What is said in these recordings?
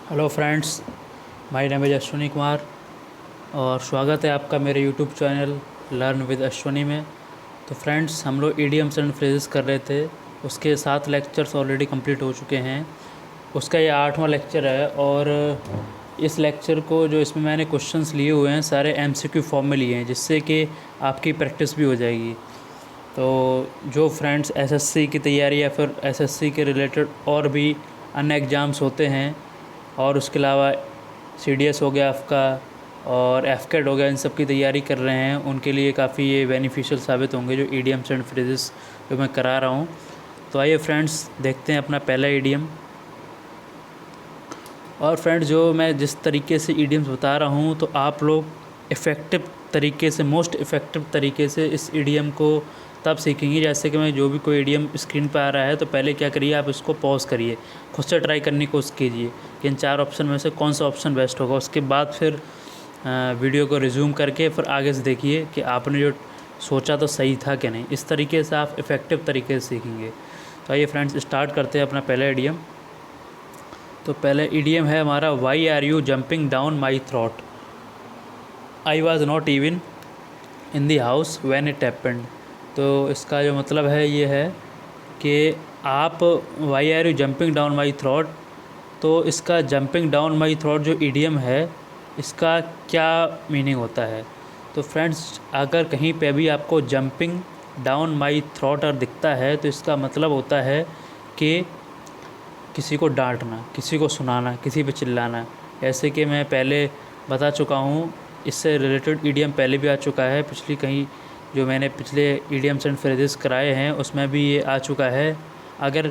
Hello friends, my name is Ashwini Kumar और स्वागत है आपका मेरे YouTube channel learn with Ashwini में। तो फ्रेंड्स, हम लोग इडियम्स एंड फ्रेजेस कर रहे थे। उसके 7 लेक्चर्स ऑलरेडी कंप्लीट हो चुके हैं। उसका ये 8वां लेक्चर है और इस लेक्चर को जो इसमें मैंने क्वेश्चंस लिए हुए हैं सारे एमसीक्यू फॉर्म में लिए हैं, जिससे कि आपकी प्रैक्टिस भी हो जाएगी। तो जो फ्रेंड्स एसएससी की तैयारी या फिर एसएससी के रिलेटेड और भी अन्य एग्ज़ाम्स होते हैं और उसके अलावा सीडीएस हो गया आपका और एफकेट हो गया, इन सब की तैयारी कर रहे हैं, उनके लिए काफ़ी ये बेनिफिशियल साबित होंगे जो ईडीएम्स एंड फ्रेजेस जो मैं करा रहा हूँ। तो आइए फ्रेंड्स, देखते हैं अपना पहला ईडीएम। और फ्रेंड्स, जो मैं जिस तरीके से ईडीएम्स बता रहा हूँ तो आप लोग इफ़ेक्टिव तरीके से, मोस्ट इफ़ेक्टिव तरीके से इस ईडीएम को तब सीखेंगे जैसे कि मैं जो भी कोई ईडीएम स्क्रीन पर आ रहा है तो पहले क्या करिए, आप इसको पॉज करिए, खुद से ट्राई करने की कोशिश कीजिए कि इन 4 ऑप्शन में से कौन सा ऑप्शन बेस्ट होगा। उसके बाद फिर वीडियो को रिज्यूम करके फिर आगे से देखिए कि आपने जो सोचा तो सही था कि नहीं। इस तरीके से आप इफ़ेक्टिव तरीके से सीखेंगे। तो आइए फ्रेंड्स, स्टार्ट करते हैं अपना पहला ईडीएम। तो पहले ईडीएम है हमारा, why are you jumping down my throat, I was not even in the house when it happened. तो इसका जो मतलब है ये है कि आप why are you jumping down my throat, तो इसका जंपिंग डाउन माई थ्रोट जो ईडीएम है इसका क्या मीनिंग होता है। तो फ्रेंड्स, अगर कहीं पे भी आपको जंपिंग डाउन माई थ्रोट और दिखता है तो इसका मतलब होता है कि किसी को डांटना, किसी को सुनाना, किसी पे चिल्लाना। ऐसे कि मैं पहले बता चुका हूँ, इससे रिलेटेड ईडीएम पहले भी आ चुका है, पिछली कहीं जो मैंने पिछले ईडीएम्स एंड फ्रेजेस कराए हैं उसमें भी ये आ चुका है। अगर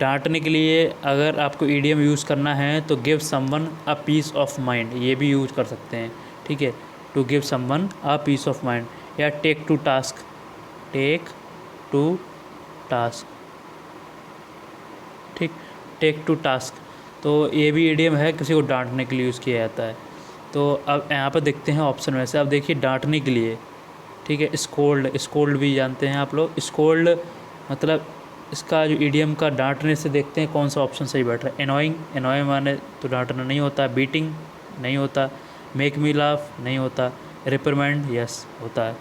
डांटने के लिए अगर आपको ईडीएम यूज़ करना है तो give someone a piece of mind, ये भी यूज़ कर सकते हैं। ठीक है, to give someone a piece of mind, या take to task, take to task. ठीक, टेक टू टास्क, तो ये भी ईडीएम है, किसी को डांटने के लिए यूज़ किया जाता है। तो अब यहाँ पर देखते हैं ऑप्शन में से, अब देखिए डांटने के लिए, ठीक है, स्कोल्ड, स्कोल्ड भी जानते हैं आप लोग। स्कोल्ड मतलब इसका जो ईडीएम का डांटने से देखते हैं कौन सा ऑप्शन सही बैठ रहा है। एनोइंग, एनोइंग माने तो डांटना नहीं होता। बीटिंग नहीं होता। मेक मी लाफ नहीं होता। रिप्रिमेंड यस होता है।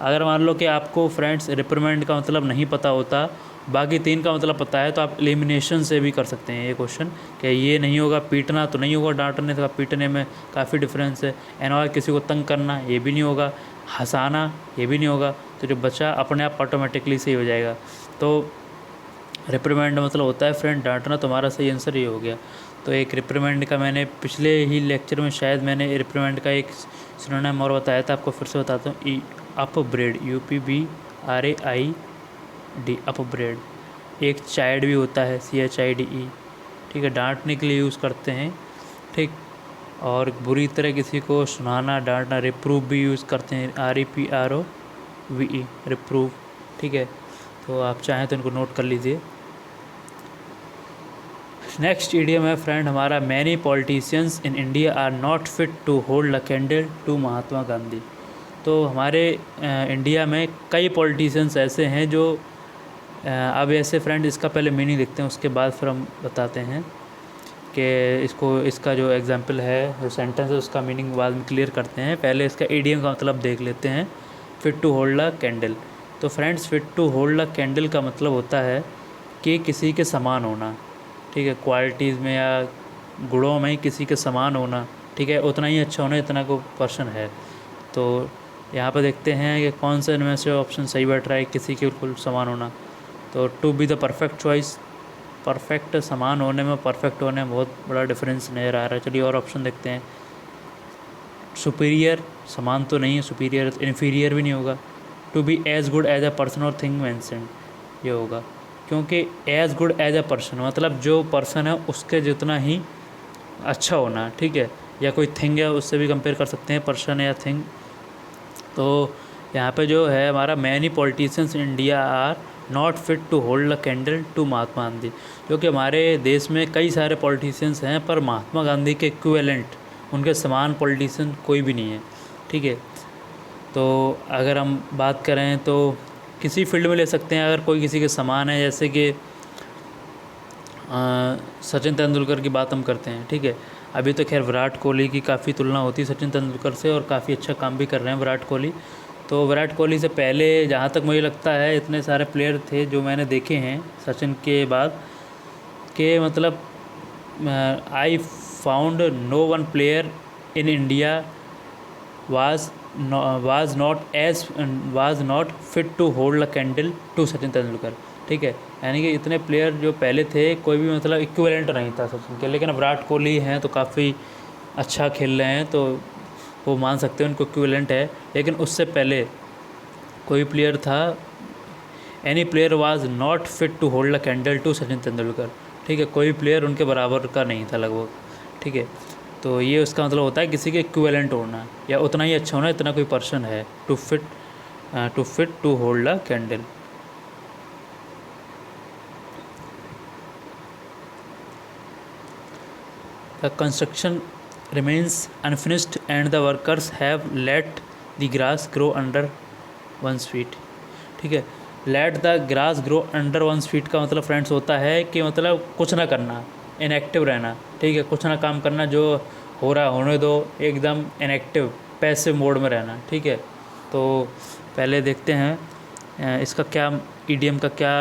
अगर मान लो कि आपको फ्रेंड्स रिप्रिमेंड का मतलब नहीं पता होता, बाकी 3 का मतलब पता है, तो आप एलिमिनेशन से भी कर सकते हैं ये क्वेश्चन कि ये नहीं होगा। पीटना तो नहीं होगा, डांटने का पीटने में काफ़ी डिफरेंस है। एनॉय, किसी को तंग करना, ये भी नहीं होगा। हंसाना, ये भी नहीं होगा। तो जो बचा अपने आप ऑटोमेटिकली सही हो जाएगा। तो रिप्रिमेंड मतलब होता है फ्रेंड डांटना, तुम्हारा सही आंसर ये हो गया। तो एक रिप्रिमेंड का मैंने पिछले ही लेक्चर में शायद मैंने रिप्रिमेंड का एक सिनोनिम और बताया था, आपको फिर से बताता हूँ। अपब्रेड, UPBRAID, अपब्रेड। एक चाइल्ड भी होता है, CHIDE। ठीक है, डांटने के लिए यूज़ करते हैं। ठीक, और बुरी तरह किसी को सुनाना, डांटना, रिप्रूव भी यूज़ करते हैं, REPROVE, रिप्रूव। ठीक है, तो आप चाहें तो इनको नोट कर लीजिए। नेक्स्ट ईडीएम है फ्रेंड हमारा, many politicians in India are not fit to hold a candle to Mahatma Gandhi. तो हमारे इंडिया में कई पॉलिटिशियंस ऐसे हैं जो अब ऐसे फ्रेंड, इसका पहले मीनिंग देखते हैं, उसके बाद फिर हम बताते हैं कि इसका जो एग्जांपल है, जो सेंटेंस है, उसका मीनिंग बाद में क्लियर करते हैं। पहले इसका ईडीएम का मतलब देख लेते हैं। Fit to hold a candle, तो friends fit to hold a candle का मतलब होता है कि किसी के समान होना। ठीक है, क्वालिटीज़ में या गुणों में किसी के समान होना। ठीक है, उतना ही अच्छा होना इतना को पर्सन है। तो यहाँ पर देखते हैं कि कौन सा इनमें से ऑप्शन सही बैठ रहा है, किसी के बिल्कुल समान होना। तो to be the perfect choice, perfect, समान होने में परफेक्ट होने में बहुत बड़ा डिफरेंस नज़र आ रहा है। चलिए और ऑप्शन देखते हैं। सुपीरियर, समान तो नहीं है, सुपीरियर, इन्फीरियर भी नहीं होगा। To be as good as a person और थिंग मैंसन, ये होगा, क्योंकि as good as a person मतलब जो पर्सन है उसके जितना ही अच्छा होना। ठीक है, या कोई थिंग है उससे भी कंपेयर कर सकते हैं, पर्सन या थिंग। तो यहाँ पे जो है हमारा, many politicians in India are not fit to hold a candle to Mahatma Gandhi, क्योंकि हमारे देश में कई सारे पॉलिटिशियंस हैं पर महात्मा गांधी के इक्विवेलेंट, उनके समान पॉलिटिशियन कोई भी नहीं है। ठीक है, तो अगर हम बात करें तो किसी फील्ड में ले सकते हैं, अगर कोई किसी के समान है, जैसे कि सचिन तेंदुलकर की बात हम करते हैं, ठीक है। अभी तो खैर विराट कोहली की काफ़ी तुलना होती है सचिन तेंदुलकर से, और काफ़ी अच्छा काम भी कर रहे हैं विराट कोहली। तो विराट कोहली से पहले जहाँ तक मुझे लगता है इतने सारे प्लेयर थे जो मैंने देखे हैं सचिन के बाद, के मतलब I found no one player in India was was not fit to hold a candle to Sachin Tendulkar, ठीक है। यानी कि इतने प्लेयर जो पहले थे कोई भी मतलब इक्विवेलेंट नहीं था सचिन के, लेकिन अब विराट कोहली हैं तो काफ़ी अच्छा खेल रहे हैं, तो वो मान सकते हैं उनको इक्विवेलेंट है। लेकिन उससे पहले कोई प्लेयर था, any player was not fit to hold a candle to Sachin Tendulkar, ठीक है। कोई प्लेयर उनके बराबर का नहीं था लगभग, ठीक है। तो ये उसका मतलब होता है किसी के इक्विवेलेंट होना या उतना ही अच्छा होना इतना कोई पर्सन है to fit to hold a candle. The construction remains unfinished and the workers have let the grass grow under 1 feet, ठीक है। Let the grass grow under 1 feet का मतलब फ्रेंड्स होता है कि मतलब कुछ ना करना, इनएक्टिव रहना, ठीक है। कुछ ना काम करना, जो हो रहा होने दो, एकदम इनएक्टिव पैसिव मोड में रहना, ठीक है। तो पहले देखते हैं इसका क्या ईडीएम का क्या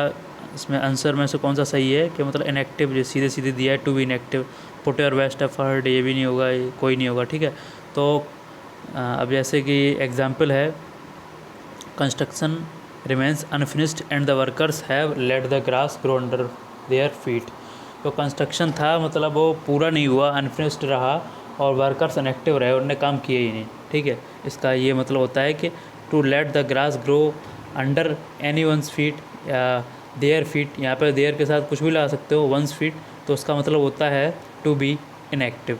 इसमें आंसर में से कौन सा सही है, कि मतलब इनएक्टिव जो सीधे सीधे दिया है to be inactive, put your best effort, ये भी नहीं होगा, ये कोई नहीं होगा, ठीक है। तो अब जैसे कि एग्जांपल है, construction remains unfinished and the workers have let the grass grow under their feet. तो कंस्ट्रक्शन था मतलब वो पूरा नहीं हुआ, अनफिनिश्ड रहा, और वर्कर्स इनएक्टिव रहे, उन्होंने काम किए ही नहीं, ठीक है। इसका ये मतलब होता है कि to let the grass grow under any 1 feet या देयर फीट, यहाँ पर देयर के साथ कुछ भी ला सकते हो, 1 feet, तो उसका मतलब होता है to be inactive.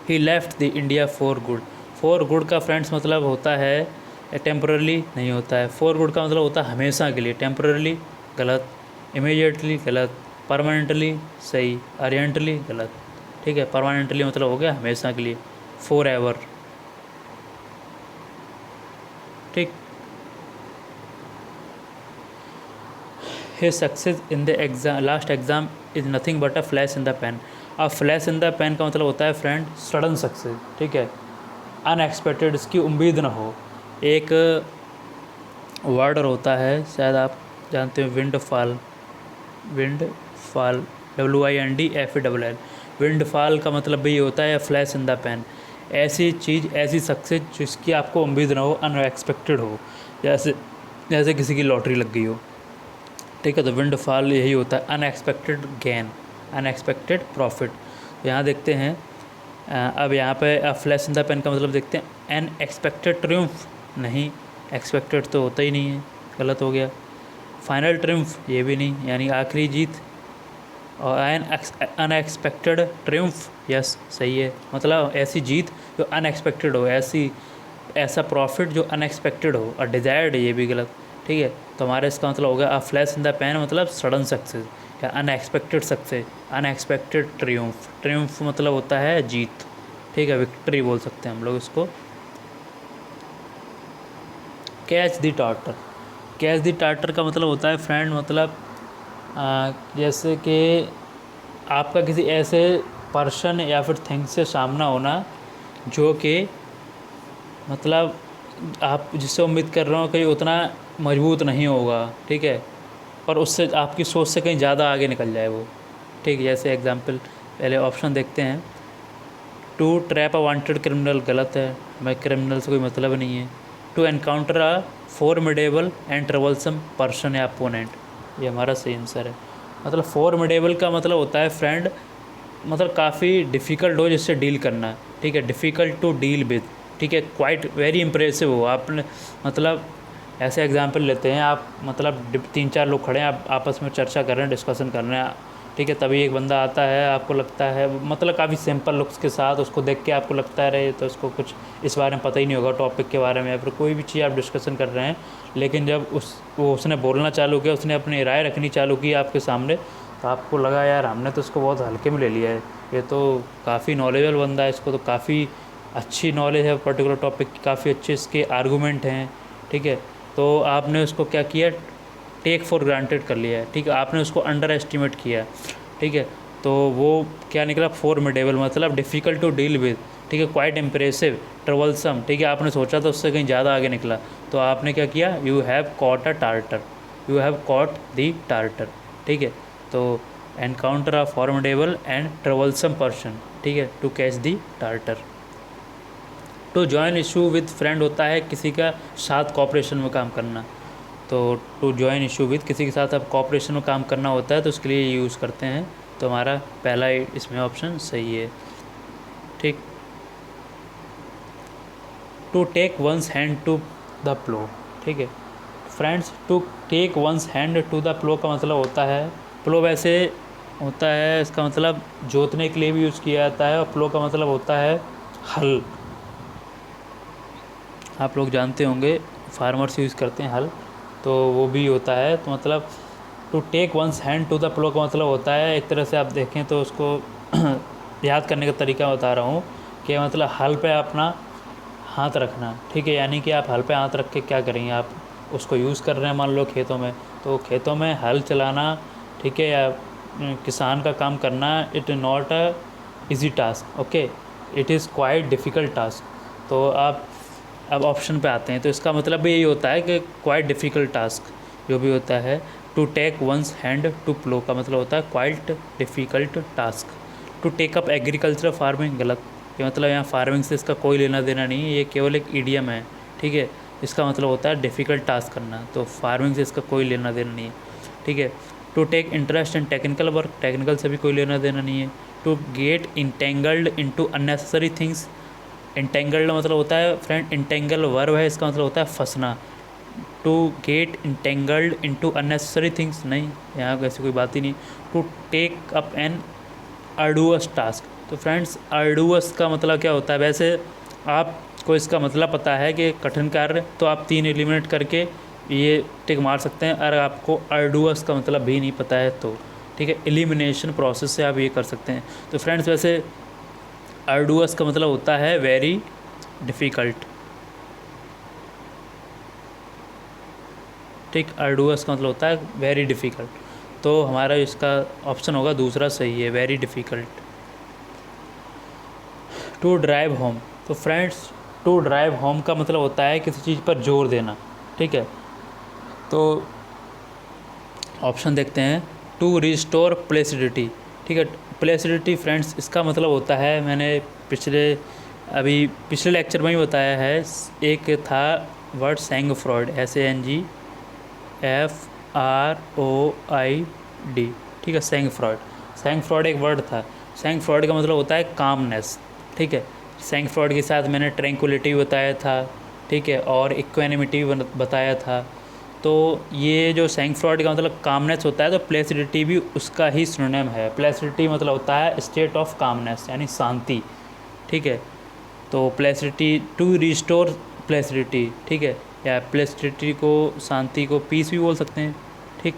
He left the India for good. For good का फ्रेंड्स मतलब होता है टेम्परली नहीं होता है। फॉर गुड का मतलब होता है हमेशा के लिए, टेम्परली गलत, इमीडिएटली गलत, परमानेंटली सही, अर्जेंटली गलत, ठीक है। परमानेंटली मतलब हो गया हमेशा के लिए, फॉर एवर, ठीक। His success in the exam last exam is nothing but a flash in the pan. अब फ्लैश इन द पेन का मतलब होता है फ्रेंड सडन सक्सेस, ठीक है, अनएक्सपेक्टेड, इसकी उम्मीद ना हो। एक वर्ड होता है शायद आप जानते हो, wind fall, WINDFALL। Wind fall का मतलब भी ये होता है फ्लैश इन द पैन, ऐसी चीज़, ऐसी सक्सेस जिसकी आपको उम्मीद ना हो, अनएक्सपेक्टेड हो, जैसे जैसे किसी की लॉटरी लग गई हो, ठीक है। तो विंड फॉल यही होता है, अनएक्सपेक्टेड गेन, अनएक्सपेक्टेड प्रॉफिट। यहाँ देखते हैं अब यहाँ पे फ्लैश इन द पेन का मतलब देखते हैं, एन एक्सपेक्टेड ट्रिम्फ, नहीं, एक्सपेक्टेड तो होता ही नहीं है, गलत हो गया। फाइनल ट्रिम्फ, ये भी नहीं, यानी आखिरी जीत। और एन अनएक्सपेक्टेड ट्रिम्फ, यस सही है, मतलब ऐसी जीत जो अनएक्सपेक्टेड हो, ऐसा प्रॉफिट जो अनएक्सपेक्टेड हो। और डिजायर्ड, ये भी गलत, ठीक है। तो हमारे इसका मतलब हो गया अ फ्लैश इन द पैन मतलब सडन सक्सेस या unexpected success, unexpected triumph. Triumph मतलब होता है जीत, ठीक है, विक्ट्री बोल सकते हैं हम लोग इसको। Catch the tartar. Catch the tartar का मतलब होता है फ्रेंड मतलब जैसे कि आपका किसी ऐसे पर्सन या फिर थिंग से सामना होना जो कि मतलब आप जिससे उम्मीद कर रहे हो कि उतना मजबूत नहीं होगा, ठीक है, पर उससे आपकी सोच से कहीं ज़्यादा आगे निकल जाए वो, ठीक है। जैसे एग्जांपल पहले ऑप्शन देखते हैं, to trap a wanted criminal, गलत है, मैं क्रिमिनल से कोई मतलब नहीं है। To encounter a formidable and troublesome person या अपोनेंट, ये हमारा सही आंसर है। मतलब फॉर्मिडेबल का मतलब होता है फ्रेंड मतलब काफ़ी डिफ़िकल्ट हो जिससे डील करना, ठीक है, डिफ़िकल्ट टू डील विद, ठीक है, क्वाइट वेरी इंप्रेसिव हो। आपने मतलब ऐसे एग्जांपल लेते हैं, आप मतलब 3-4 लोग खड़े हैं, आप आपस में चर्चा कर रहे हैं, डिस्कशन कर रहे हैं, ठीक है, तभी एक बंदा आता है, आपको लगता है मतलब काफ़ी सिंपल लुक्स के साथ, उसको देख के आपको लगता है रहे तो उसको कुछ इस बारे में पता ही नहीं होगा, टॉपिक के बारे में या फिर कोई भी चीज़ आप डिस्कशन कर रहे हैं, लेकिन जब उसने बोलना चालू किया, उसने अपनी राय रखनी चालू की आपके सामने, तो आपको लगा यार हमने तो उसको बहुत हल्के में ले लिया है, ये तो काफ़ी नॉलेजेबल बंदा है, इसको तो काफ़ी अच्छी नॉलेज है पर्टिकुलर टॉपिक की, काफ़ी अच्छे इसके आर्गूमेंट हैं, ठीक है। तो आपने उसको क्या किया, टेक फॉर ग्रांटेड कर लिया है, ठीक है, आपने उसको अंडर एस्टिमेट किया, ठीक है, तो वो क्या निकला, फॉर्मिडेबल मतलब डिफ़िकल्ट टू डील विद, ठीक है, क्वाइट इम्प्रेसिव, ट्रबलसम, ठीक है, आपने सोचा था उससे कहीं ज़्यादा आगे निकला, तो आपने क्या किया, you have caught a tartar, you have caught the tartar, ठीक है, तो encounter a formidable and troublesome person, ठीक है, to catch the tartar. To join issue with friend होता है किसी का साथ कॉपरेशन में काम करना, तो टू जॉइन इशू विद किसी के साथ अब कॉपरेशन में काम करना होता है तो उसके लिए यूज़ करते हैं, तो हमारा पहला इसमें ऑप्शन सही है, ठीक। To take one's hand to the plough, ठीक है friends, to take one's hand to the plough का मतलब होता है, प्लो वैसे होता है इसका मतलब जोतने के लिए भी यूज़ किया जाता है, और प्लो का मतलब होता है हल, आप लोग जानते होंगे फार्मर्स यूज़ करते हैं हल, तो वो भी होता है, तो मतलब to take one's hand to the plough का मतलब होता है, एक तरह से आप देखें तो उसको याद करने का तरीका बता रहा हूँ कि मतलब हल पे अपना हाथ रखना, ठीक है, यानी कि आप हल पे हाथ रख के क्या करेंगे, आप उसको यूज़ कर रहे हैं मान लो खेतों में, तो खेतों में हल चलाना, ठीक है, या किसान का काम करना, it not a easy task, okay, it is quite difficult task, तो आप अब ऑप्शन पे आते हैं, तो इसका मतलब भी यही होता है कि क्वाइट डिफ़िकल्ट टास्क जो भी होता है, to take one's hand to plough का मतलब होता है quite difficult task. To take up agriculture farming, गलत, ये मतलब यहाँ फार्मिंग से इसका कोई लेना देना नहीं है, ये केवल एक ईडियम है, ठीक है, इसका मतलब होता है डिफ़िकल्ट टास्क करना, तो फार्मिंग से इसका कोई लेना देना नहीं है, ठीक है। To take interest in technical work, technical से भी कोई लेना देना नहीं है। To get entangled into unnecessary things, entangled मतलब होता है फ्रेंड, इंटेंगल वर्ब है, इसका मतलब होता है फंसना, to get entangled into unnecessary things नहीं, यहाँ ऐसी कोई बात ही नहीं। To take up an arduous task, तो फ्रेंड्स अर्डुअस का मतलब क्या होता है, वैसे आपको इसका मतलब पता है कि कठिन कार्य, तो आप 3 एलिमिनेट करके ये टिक मार सकते हैं, अगर आपको अर्डुअस का मतलब भी नहीं पता है तो, ठीक है, एलिमिनेशन प्रोसेस से आप ये कर सकते हैं। तो फ्रेंड्स वैसे अर्डुअस का मतलब होता है वेरी डिफ़िकल्ट, ठीक, अर्डुअस का मतलब होता है वेरी डिफ़िकल्ट, तो हमारा इसका ऑप्शन होगा दूसरा सही है, very difficult. To drive home, तो फ्रेंड्स टू ड्राइव होम का मतलब होता है किसी चीज़ पर जोर देना, ठीक है, तो ऑप्शन देखते हैं। टू रिस्टोर प्लेसिडिटी, ठीक है, प्लेसिडिटी फ्रेंड्स इसका मतलब होता है, मैंने पिछले लेक्चर में ही बताया है, एक था वर्ड सैंग फ्रॉड, SANGFROID, ठीक है, सैंग फ्रॉड एक वर्ड था, सैंग फ्रॉड का मतलब होता है कामनेस, ठीक है, सैंग फ्रॉड के साथ मैंने ट्रैंक्विलिटी बताया था, ठीक है, और इक्वेनिमिटी बताया था, तो ये जो सैंग फ्रॉड का मतलब कामनेस होता है, तो प्लेसिडिटी भी उसका ही सिनोनिम है, प्लेसिडिटी मतलब होता है स्टेट ऑफ कामनेस यानी शांति, ठीक है, तो प्लेसिडिटी, टू रिस्टोर प्लेसिडिटी, ठीक है, या प्लेसिडिटी को, शांति को पीस भी बोल सकते हैं, ठीक,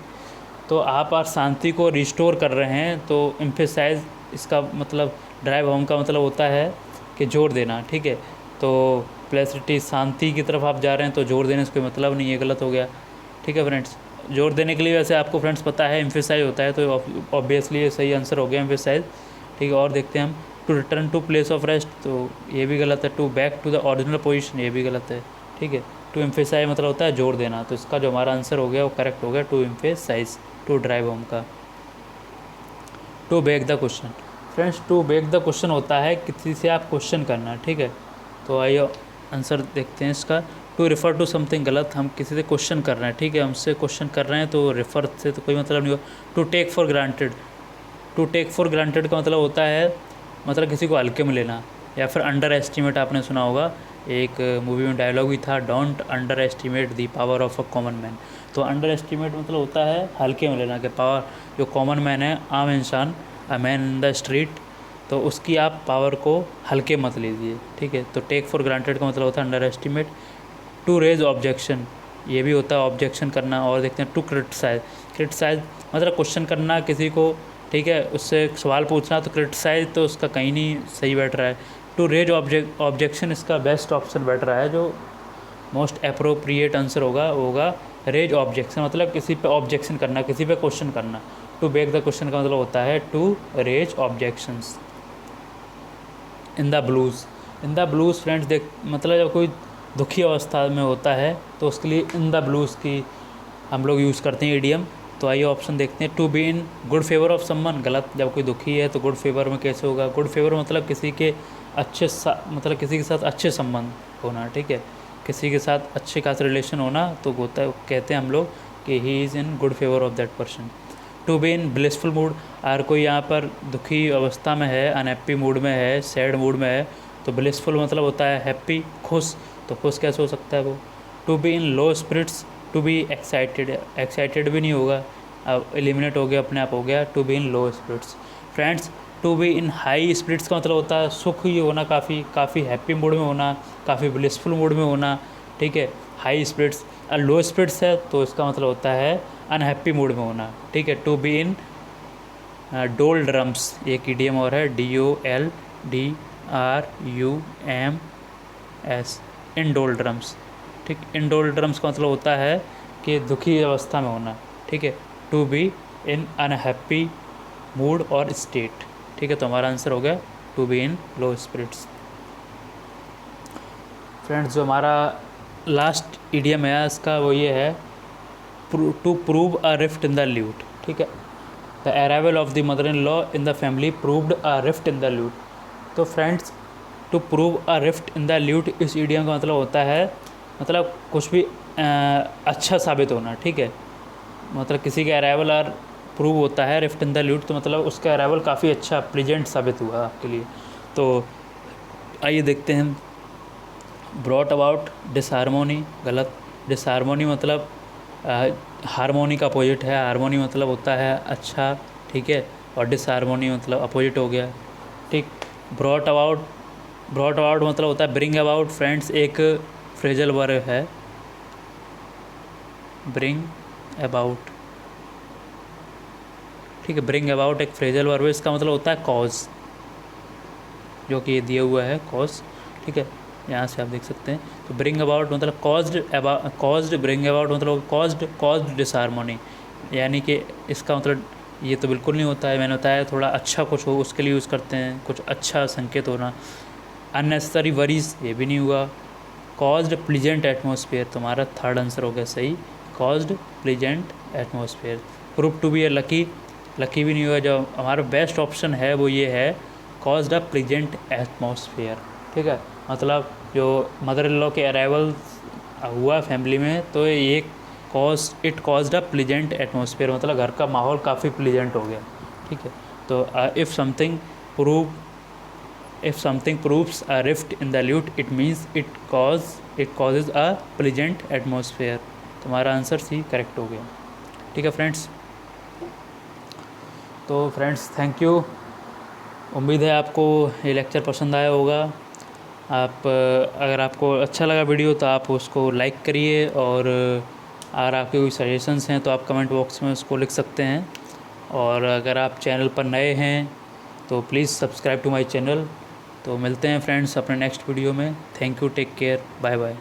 तो आप आज शांति को रिस्टोर कर रहे हैं, तो एम्फेसाइज इसका मतलब ड्राइव होम का मतलब होता है कि जोर देना, ठीक है, तो प्लेसिडिटी शांति की तरफ आप जा रहे हैं, तो जोर देने से कोई मतलब नहीं है, गलत हो गया, ठीक है फ्रेंड्स। जोर देने के लिए वैसे आपको फ्रेंड्स पता है एम्फेसाइज होता है, तो ऑब्वियसली ये सही आंसर हो गया एम्फेसाइज, ठीक है, और देखते हैं हम। To return to place of rest, तो ये भी गलत है। To back to the original position, ये भी गलत है, ठीक है। टू एम्फेसाइज मतलब होता है जोर देना, तो इसका जो हमारा आंसर हो गया वो करेक्ट हो गया, to emphasize, to drive home का। To beg the question, friends to beg the question होता है किसी से आप क्वेश्चन करना, ठीक है, तो आइए आंसर देखते हैं इसका। टू रिफ़र टू समथिंग, गलत, हम किसी से क्वेश्चन कर रहे हैं, ठीक है, हमसे क्वेश्चन कर रहे हैं, तो रिफ़र से तो कोई मतलब नहीं हो। To take for granted, to take for granted का मतलब होता है मतलब किसी को हल्के में लेना, या फिर अंडर एस्टिमेट, आपने सुना होगा एक मूवी में डायलॉग भी था, don't under estimate the power of a common man, तो अंडर एस्टिमेट मतलब होता है हल्के में लेना, कि पावर जो कॉमन मैन है, आम इंसान, a man in the street, तो उसकी आप पावर को हल्के मत लीजिए, ठीक है, तो टेक फॉर ग्रांटेड का मतलब होता है underestimate. To raise objection, ये भी होता है ऑब्जेक्शन करना, और देखते हैं टू क्रिटिसाइज, क्रिटिसाइज मतलब क्वेश्चन करना किसी को, ठीक है, उससे सवाल पूछना, तो क्रिटिसाइज तो उसका कहीं नहीं सही बैठ रहा है। टू रेज ऑब्जेक्शन इसका बेस्ट ऑप्शन बैठ रहा है, जो मोस्ट अप्रोप्रिएट आंसर होगा रेज ऑब्जेक्शन मतलब किसी पे ऑब्जेक्शन करना, किसी पे क्वेश्चन करना। टू बेग द क्वेश्चन का मतलब होता है to raise objections. In the blues, in the blues friends देख मतलब जब कोई दुखी अवस्था में होता है तो उसके लिए इन द ब्लूज़ की हम लोग यूज़ करते हैं ईडियम। तो आइए ऑप्शन देखते हैं। To be in good favour of someone, गलत। जब कोई दुखी है तो गुड फेवर में कैसे होगा? गुड फेवर मतलब किसी के मतलब किसी के साथ अच्छे संबंध होना, ठीक है, किसी के साथ अच्छे खास रिलेशन होना, तो होता है, कहते हैं हम लोग कि he is in good favour of that person. To be in blissful mood, अगर कोई यहाँ पर दुखी अवस्था में है, अनहैप्पी मूड में है, सैड मूड में है, तो ब्लिसफुल मतलब होता है हैप्पी, खुश। तो खुश कैसे हो सकता है वो? To be in low spirits, to be excited, excited भी नहीं होगा, अब एलिमिनेट हो गया, अपने आप हो गया। To be in low spirits. Friends to be in high spirits का मतलब होता है सुख ही होना, काफ़ी हैप्पी मूड में होना, काफ़ी ब्लिसफुल मूड में होना, ठीक है, हाई स्पिरिट्स। और लो स्पिरिट्स है तो इसका मतलब होता है अनहैप्पी मूड में होना, ठीक है। टू बी इन डोल ड्रम्स, एक ईडियम और है, DOLDRUMS, इन डोल ड्रम्स, ठीक। इन डोल ड्रम्स का मतलब होता है कि दुखी अवस्था में होना, ठीक है। To be in unhappy mood और स्टेट, ठीक है। तो हमारा आंसर हो गया to be in low spirits. Friends जो हमारा लास्ट ईडियम है इसका वो ये है, to prove a rift in the lute, ठीक है। The arrival of the mother in law in the family proved a rift in the lute. तो friends to prove a rift in the lute, इस idiom का मतलब होता है मतलब कुछ भी अच्छा साबित होना, ठीक है। मतलब किसी का अराइवल और प्रूव होता है रिफ्ट इन द ल्यूट, तो मतलब उसका अराइवल काफ़ी अच्छा प्लीजेंट साबित हुआ आपके लिए। तो आइए देखते हैं। ब्रॉट अबाउट डिसहारमोनी, गलत। डिसहारमोनी मतलब हारमोनी का अपोजिट है, हारमोनी मतलब होता है अच्छा, ठीक है, और डिसहारमोनी मतलब अपोजिट हो गया, ठीक। ब्रॉट अबाउट मतलब होता है ब्रिंग अबाउट। फ्रेंड्स एक फ्रेजल वर्ब है, ब्रिंग अबाउट, ठीक है। ब्रिंग अबाउट एक फ्रेजल वर्ब है, इसका मतलब होता है कॉज, जो कि ये दिया हुआ है कॉज, ठीक है, यहाँ से आप देख सकते हैं। तो ब्रिंग अबाउट मतलब कॉज्ड, ब्रिंग अबाउट मतलब कॉज्ड डिसहारमोनी, यानी कि इसका मतलब ये तो बिल्कुल नहीं होता है, मैंने बताया थोड़ा अच्छा कुछ हो उसके लिए यूज़ करते हैं, कुछ अच्छा संकेत होना। अननेसेसरी वरीज, ये भी नहीं हुआ। कॉज्ड प्लीजेंट एटमोसफियर, तुम्हारा थर्ड आंसर हो गया सही, caused pleasant atmosphere. Prove to be a lucky, lucky भी नहीं हुआ। जो हमारा बेस्ट ऑप्शन है वो ये है, कॉज्ड अ प्लीजेंट एटमोसफियर, ठीक है। मतलब जो मदर इन लॉ के अराइवल हुआ फैमिली में, तो ये it caused a pleasant atmosphere, मतलब घर का माहौल काफ़ी प्लीजेंट हो गया, ठीक है। तो if something proves a rift in the lewd it means it causes a pleasant atmosphere. तुम्हारा आंसर सी करेक्ट हो गया, ठीक है फ्रेंड्स। तो फ्रेंड्स थैंक यू, उम्मीद है आपको ये लेक्चर पसंद आया होगा। अगर आपको अच्छा लगा वीडियो तो आप उसको लाइक करिए, और अगर आपके कोई सजेशंस हैं तो आप कमेंट बॉक्स में उसको लिख सकते हैं। और अगर आप चैनल पर नए हैं तो please subscribe to my channel. तो मिलते हैं फ्रेंड्स अपने नेक्स्ट वीडियो में। Thank you, take care, bye bye.